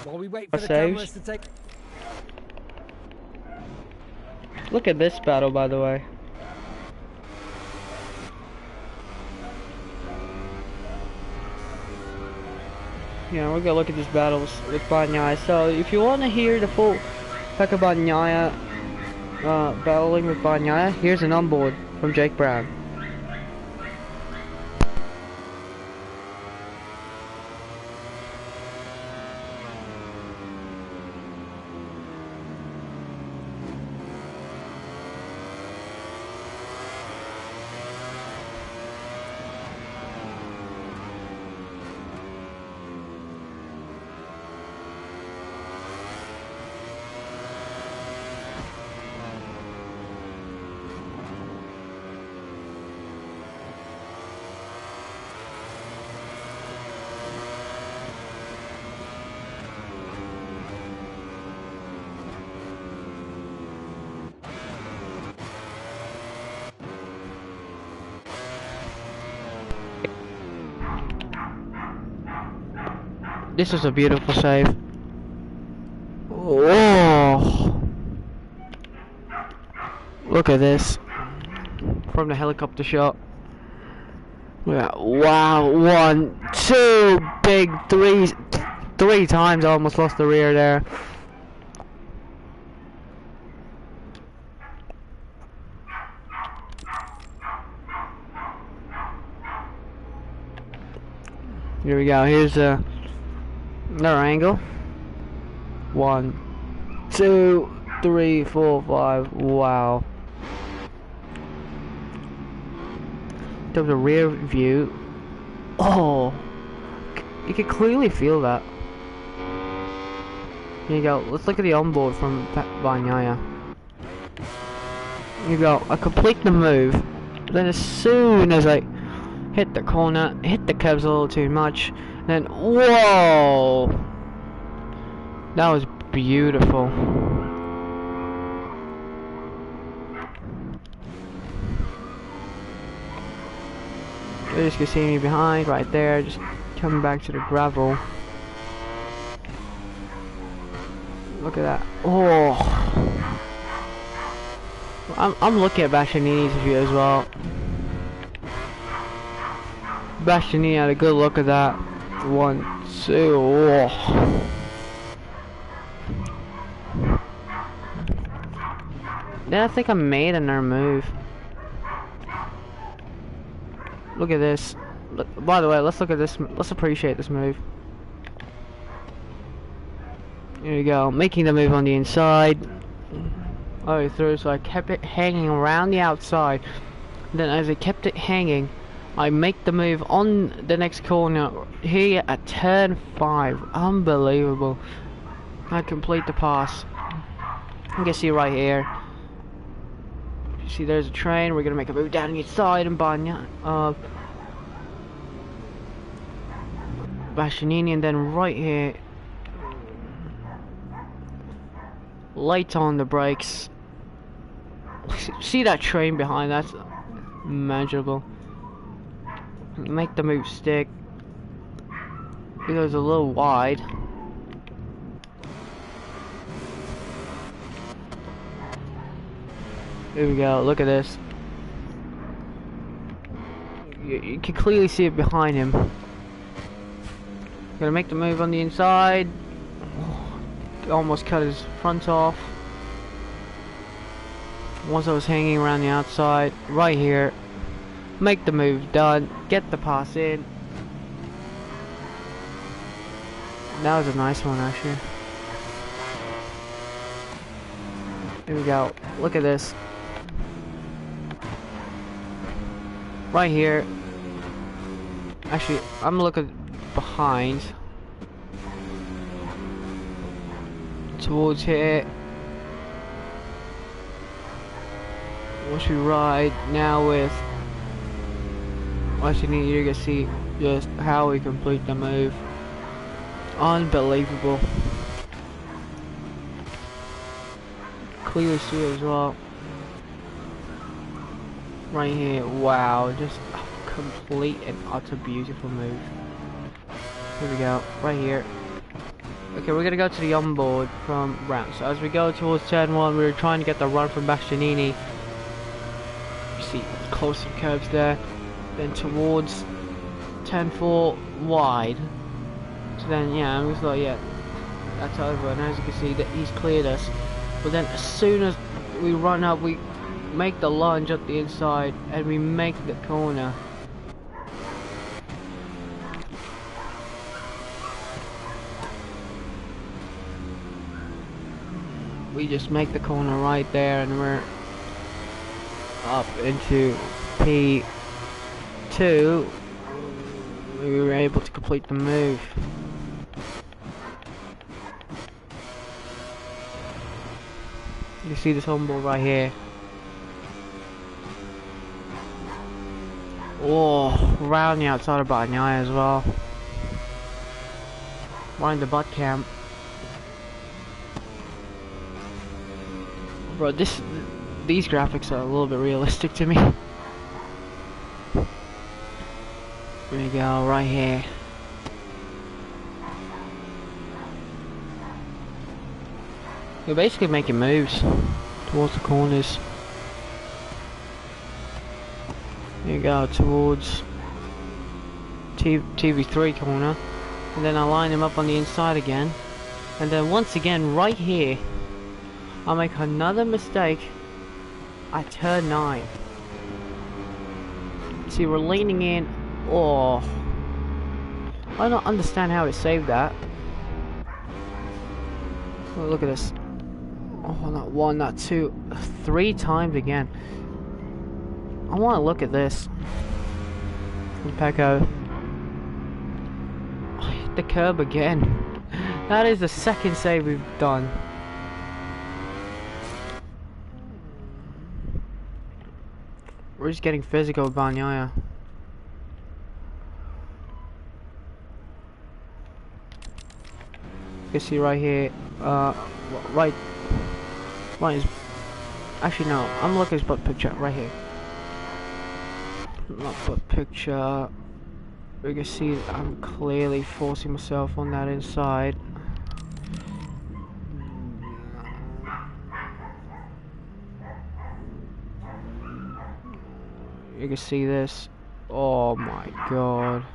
While we wait for the Saves. cameras to take... Look at this battle, by the way. Yeah, we're gonna look at these battles with Bagnaia. So, if you want to hear the full Pekka Bagnaia battling with Bagnaia, here's an onboard from Jake Brown. This is a beautiful save. Oh, look at this from the helicopter shot. Yeah, wow, 1, 2, big threes, 3 times I almost lost the rear there. Here we go. Here's another angle. 1, 2, 3, 4, 5. Wow. There's a rear view. Oh, you can clearly feel that. Here you go. Let's look at the onboard from Bagnaia. Here you go. I complete the move. Then as soon as I hit the corner, hit the curbs a little too much, then whoa, that was beautiful. You just can see me behind right there, just coming back to the gravel. Look at that. Oh, I'm looking at Bastianini's view as well. Bastianini had a good look at that. 1, 2. Oh. Then I think I made another move. Look at this. Look, by the way, let's look at this. Let's appreciate this move. Here we go. Making the move on the inside. Oh, through. So I kept it hanging around the outside. Then as I kept it hanging, I make the move on the next corner here at turn 5. Unbelievable. I complete the pass. You can see right here. You see there's a train. We're gonna make a move down the side and Bastianini, and then right here, light on the brakes. See that train behind? That's magical. Make the move stick. It goes a little wide. Here we go. Look at this. You can clearly see it behind him. Gonna make the move on the inside. Oh, almost cut his front off. Once I was hanging around the outside, right here. Make the move, done. Get the pass in. That was a nice one, actually. Here we go. Look at this. Right here. Actually, I'm looking behind. Towards here. Once we ride now with... Actually, you can see just how we complete the move. Unbelievable. Clearly see it as well. Right here, wow, just a complete and utter beautiful move. Here we go, right here. Okay, we're gonna go to the onboard from ramp. So as we go towards turn 1, we were trying to get the run from Bastianini. You see close some curves there. Then towards turn 4 wide. So then yeah, I'm just like, yeah, that's over. And as you can see, that he's cleared us. But then as soon as we run up, we make the lunge up the inside and we make the corner. We just make the corner right there, and we're up into P2. We were able to complete the move. You see this onboard right here. Oh, around the outside of Bagnaia as well. Right in the butt camp. Bro, these graphics are a little bit realistic to me. There we go, right here. We're basically making moves towards the corners. There you go, towards TV3 corner. And then I line him up on the inside again. And then once again, right here, I'll make another mistake at turn 9. See, we're leaning in. Oh, I don't understand how it saved that. Oh, look at this. Oh, not one, not two, 3 times again. I want to look at this. Pecco. I hit the curb again. That is the second save we've done. We're just getting physical with Bagnaia. You can see right here, right is, actually no, I'm looking at his butt picture right here. Not butt picture. You can see that I'm clearly forcing myself on that inside. You can see this. Oh my god.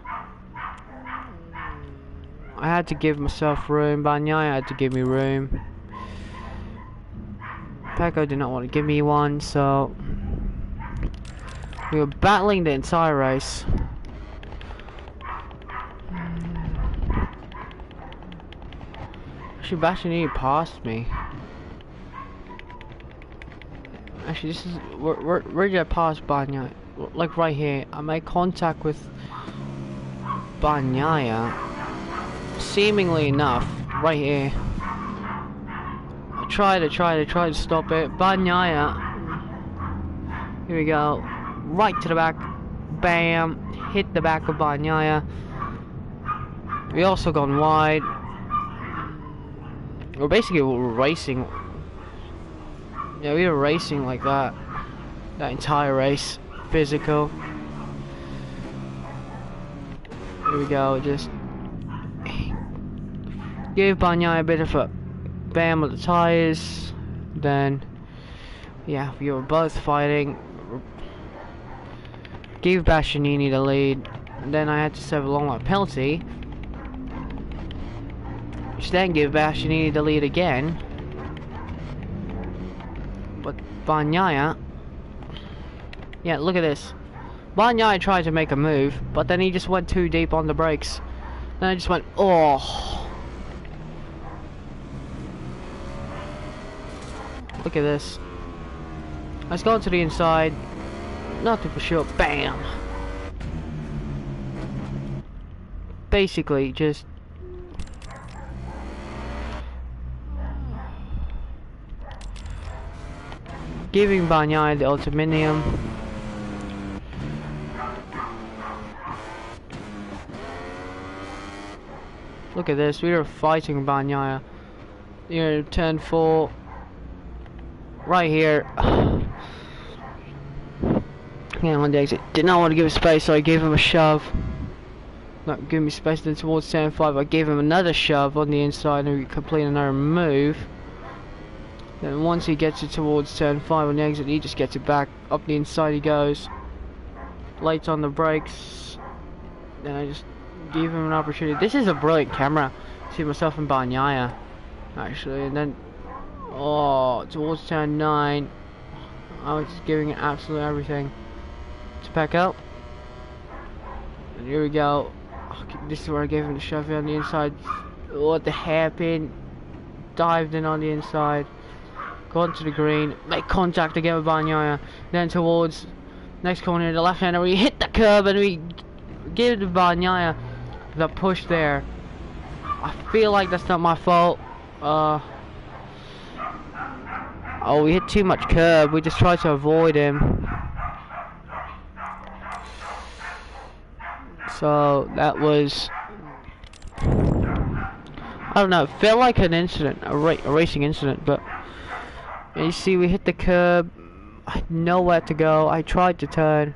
I had to give myself room. Bagnaia had to give me room. Pecco did not want to give me one, so we were battling the entire race. Actually, Bastianini passed me. Actually, this is where did I pass Bagnaia? Like right here. I made contact with Bagnaia. Seemingly enough, right here. I tried to stop it. Bagnaia. Here we go. Right to the back. Bam. Hit the back of Bagnaia. We also gone wide. We're basically racing. Yeah, we were racing like that. That entire race. Physical. Here we go. Just give Bagnaia a bit of a bam with the tires. Then, yeah, we were both fighting. Give Bastianini the lead. And then I had to serve a long lap penalty. Which then gave Bastianini the lead again. But Bagnaia, yeah, look at this. Bagnaia tried to make a move, but then he just went too deep on the brakes. Then I just went, oh. Look at this. Let's go to the inside. Nothing for sure. Bam. Basically, just giving Bagnaia the aluminium. Look at this, we were fighting Bagnaia. Here, turn 4. Right here. Yeah, on the exit. Did not want to give him space, so I gave him a shove. not giving me space. Then towards turn 5 I gave him another shove on the inside and we complete another move. Then once he gets it towards turn 5 on the exit, he just gets it back. Up the inside he goes. Lights on the brakes. Then I just give him an opportunity. This is a brilliant camera. See myself in Bagnaia, actually. And then, oh, towards turn 9, I was just giving it absolutely everything to pack out. And here we go. This is where I gave him the shove on the inside. Oh, the hairpin. Dived in on the inside. Got to the green. Make contact again with Bagnaia. Then towards next corner, the left hander. We hit the curb and we give the Bagnaia the push there. I feel like that's not my fault. Oh, we hit too much curb. We just tried to avoid him. So that was, I don't know, it felt like an incident, a racing incident, but you see we hit the curb. I had nowhere to go. I tried to turn.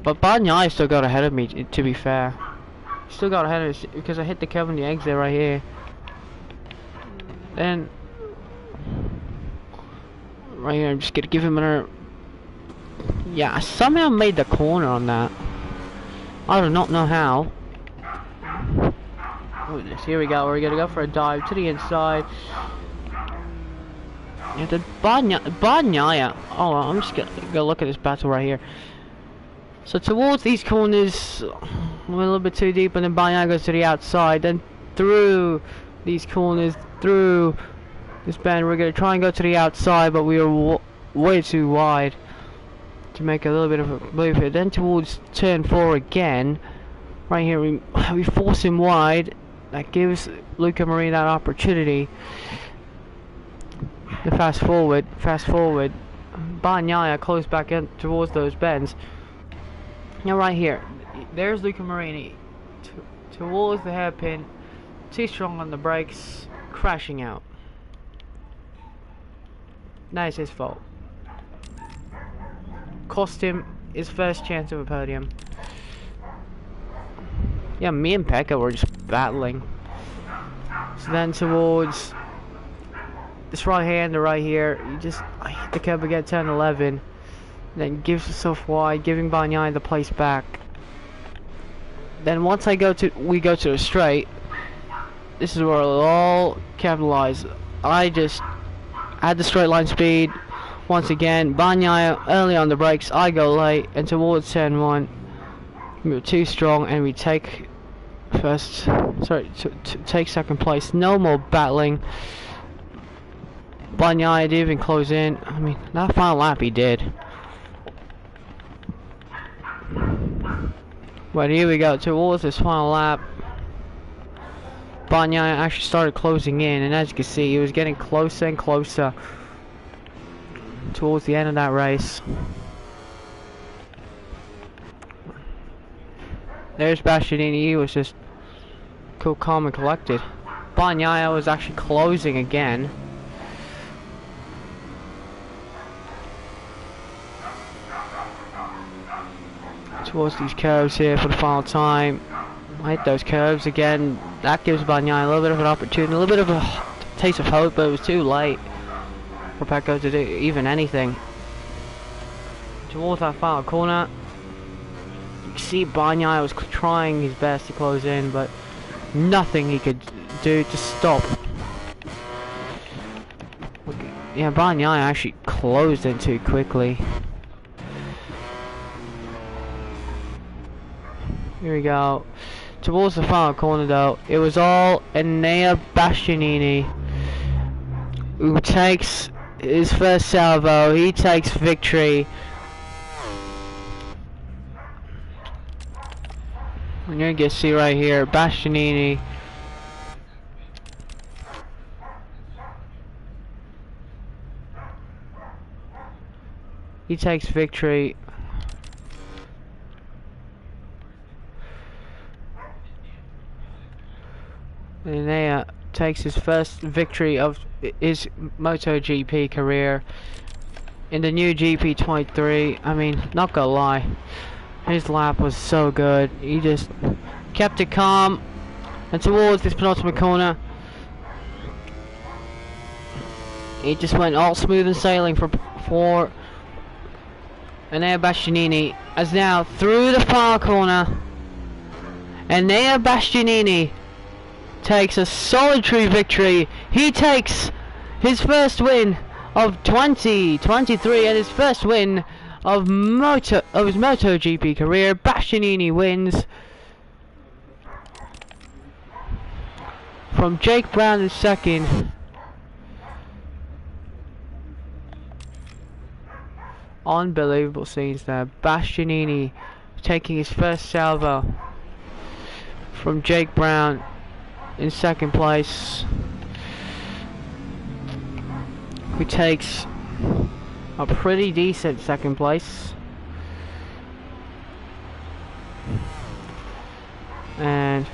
But Bagnaia still got ahead of me, to be fair. Still got ahead of me because I hit the curb on the exit right here. Then, right here, I'm just gonna give him another. Yeah, I somehow made the corner on that. I do not know how. Here we go. We're gonna go for a dive to the inside. Yeah, the Bagnaia. Oh, I'm just gonna go look at this battle right here. So towards these corners, we're a little bit too deep, and then Bagnaia goes to the outside, then through these corners, through this bend. We're going to try and go to the outside, but we are way too wide to make a little bit of a move here. Then towards turn 4 again, right here, we force him wide. That gives Luca Marini that opportunity to fast forward. Bagnaia close back in towards those bends. Now right here, there's Luca Marini towards the hairpin, too strong on the brakes, crashing out. That is his fault. Cost him his first chance of a podium. Yeah, me and Pekka were just battling. So then towards this right hander right here, I hit the curb again, turn 11. Then gives himself wide, giving Bagnaia the place back. Then once we go to the straight, this is where it'll all capitalize. I just had the straight line speed. Once again, Bagnaia early on the brakes, I go late, and towards turn 1, we were too strong, and we take take second place. No more battling. Bagnaia didn't even close in. I mean, that final lap he did. But here we go, towards this final lap. Bagnaia actually started closing in, and as you can see, he was getting closer and closer towards the end of that race. There's Bastianini, he was just cool, calm, and collected. Bagnaia was actually closing again. Towards these curves here for the final time. I hit those curves again. That gives Bagnaia a little bit of an opportunity, a little bit of a taste of hope, but it was too late for Pecco to do even anything. Towards that final corner, you can see Bagnaia was trying his best to close in, but nothing he could do to stop. Yeah, Bagnaia actually closed in too quickly. Here we go. Towards the final corner though, it was all Enea Bastianini who takes his first salvo. He takes victory. And you're gonna see right here, Bastianini. He takes victory. Enea takes his first victory of his MotoGP career in the new GP23. I mean, not gonna lie, his lap was so good. He just kept it calm, and towards this penultimate corner, he just went all smooth and sailing for Enea Bastianini, as now through the far corner, Enea Bastianini takes a solitary victory. He takes his first win of 2023 and his first win of his MotoGP career. Bastianini wins from Jake Brown in second. Unbelievable scenes there. Bastianini taking his first salvo from Jake Brown in second place, who takes a pretty decent second place. And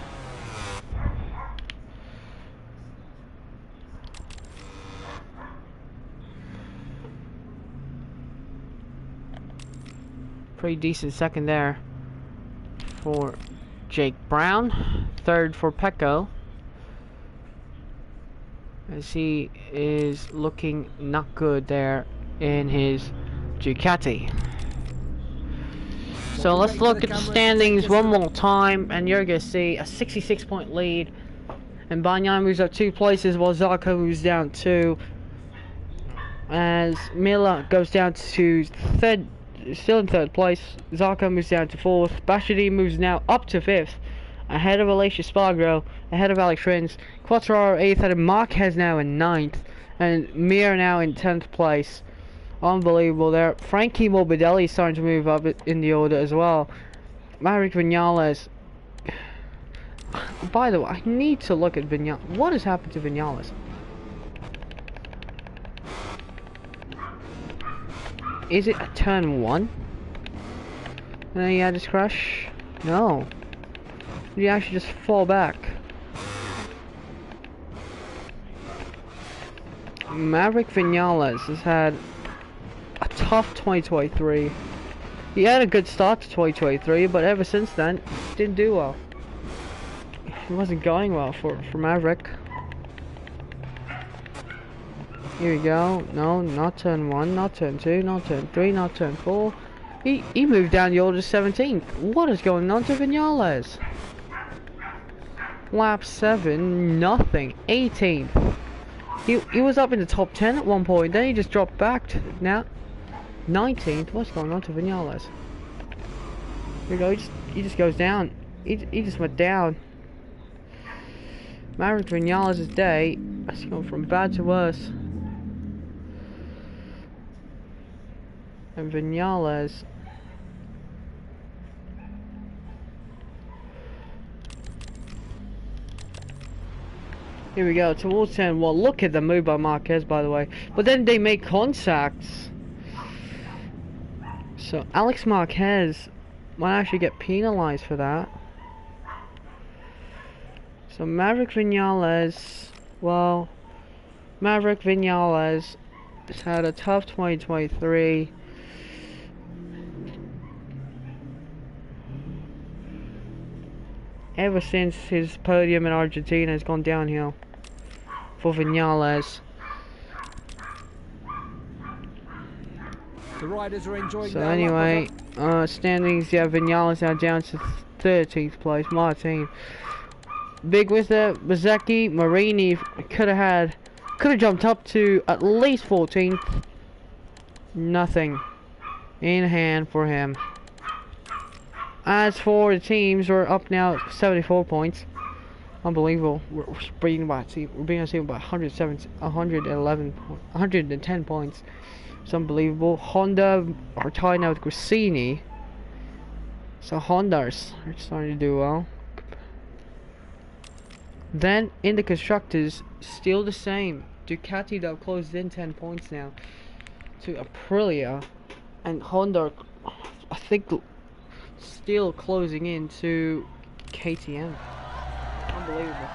pretty decent second there for Jake Brown. Third for Pecco, as he is looking not good there in his Ducati. So let's look at the standings one more time, and you're going to see a 66-point lead, and Bagnaia moves up 2 places while ZARCO moves down 2, as Miller goes down to third, still in third place. ZARCO moves down to 4th. Bastianini moves now up to 5th, ahead of Aleix Espargaro, ahead of Alex Rins. Quartararo 8th, and Marquez now in 9th, and Mir now in 10th place. Unbelievable there. Frankie Morbidelli is starting to move up in the order as well. Maverick Vinales. By the way, I need to look at Vinales. What has happened to Vinales? Is it a turn 1? And then he had his crash? No. Did he actually just fall back? Maverick Vinales has had a tough 2023. He had a good start to 2023, but ever since then, didn't do well. It wasn't going well for Maverick. Here we go. No, not turn 1, not turn 2, not turn 3, not turn 4. He moved down the order to 17th. What is going on to Vinales? Lap 7, nothing. 18th. He was up in the top 10 at one point, then he just dropped back to now 19th. What's going on to Vinales? Here we go. He just goes down. He just went down. Maverick Vinales' day has gone from bad to worse. And Vinales here we go, towards 10. Well, look at the move by Marquez, by the way. But then they make contacts. So Alex Marquez might actually get penalized for that. So Maverick Vinales, well, Maverick Vinales has had a tough 2023. Ever since his podium in Argentina has gone downhill for Vinales. The riders are enjoying So anyway, standings, yeah, Vinales now down to 13th place. Martin. Big with the Bezzecchi, Marini could have jumped up to at least 14th. Nothing in hand for him. As for the teams, we're up now 74 points. Unbelievable. We're being by a team. We're being a team by 110 points. It's unbelievable. Honda are tied now with Gresini. So Hondas are starting to do well. Then in the constructors, still the same. Ducati though closed in 10 points now to Aprilia, and Honda, I think, still closing in to KTM. Unbelievable.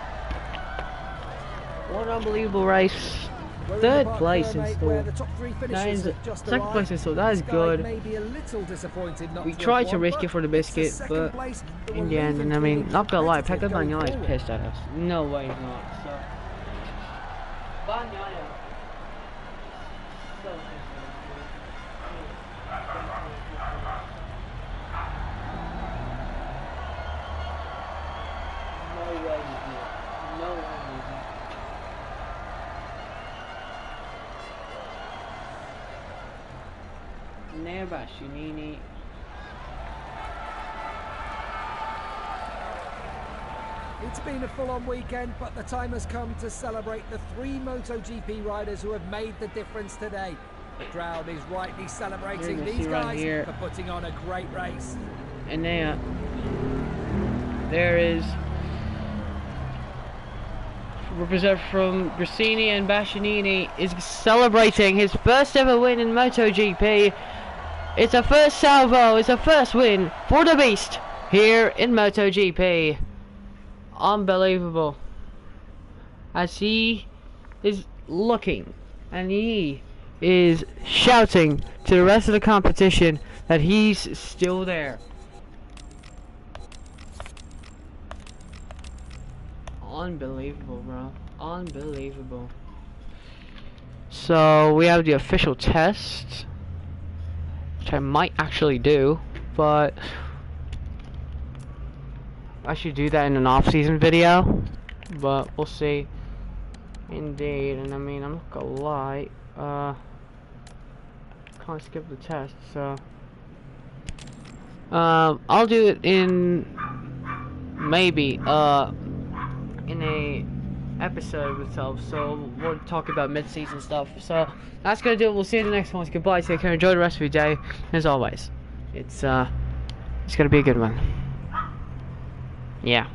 What an unbelievable race. We're in Third the park place there, mate, installed. where the top 3 That finishers is have just second arrived. place installed. That is This guy good. may be a little disappointed not We to have tried to won, risk but it for the it's the biscuit, second but place that in will the end, leave him and I mean, feeling not gonna lie, competitive Pekka going Bagnaia is forward. pissed at us. No way he's not. So, Bagnaia. So no way he's not. No way he's not. Bashinini. It's been a full-on weekend, but the time has come to celebrate the 3 MotoGP riders who have made the difference today. The crowd is rightly celebrating these guys for putting on a great race. And there is representative from Grassini, and Bashinini is celebrating his first ever win in MotoGP. It's a first salvo, it's a first win for the Beast here in MotoGP. Unbelievable. As he is looking and he is shouting to the rest of the competition that he's still there. Unbelievable, bro. Unbelievable. So we have the official test, which I might actually do, but I should do that in an off-season video, but we'll see. Indeed, and I mean, I'm not gonna lie, can't skip the test, so I'll do it in maybe in a episode with itself, so we'll talk about mid-season stuff. So that's gonna do it. We'll see you in the next one. Goodbye, take care, enjoy the rest of your day. As always, it's gonna be a good one. Yeah.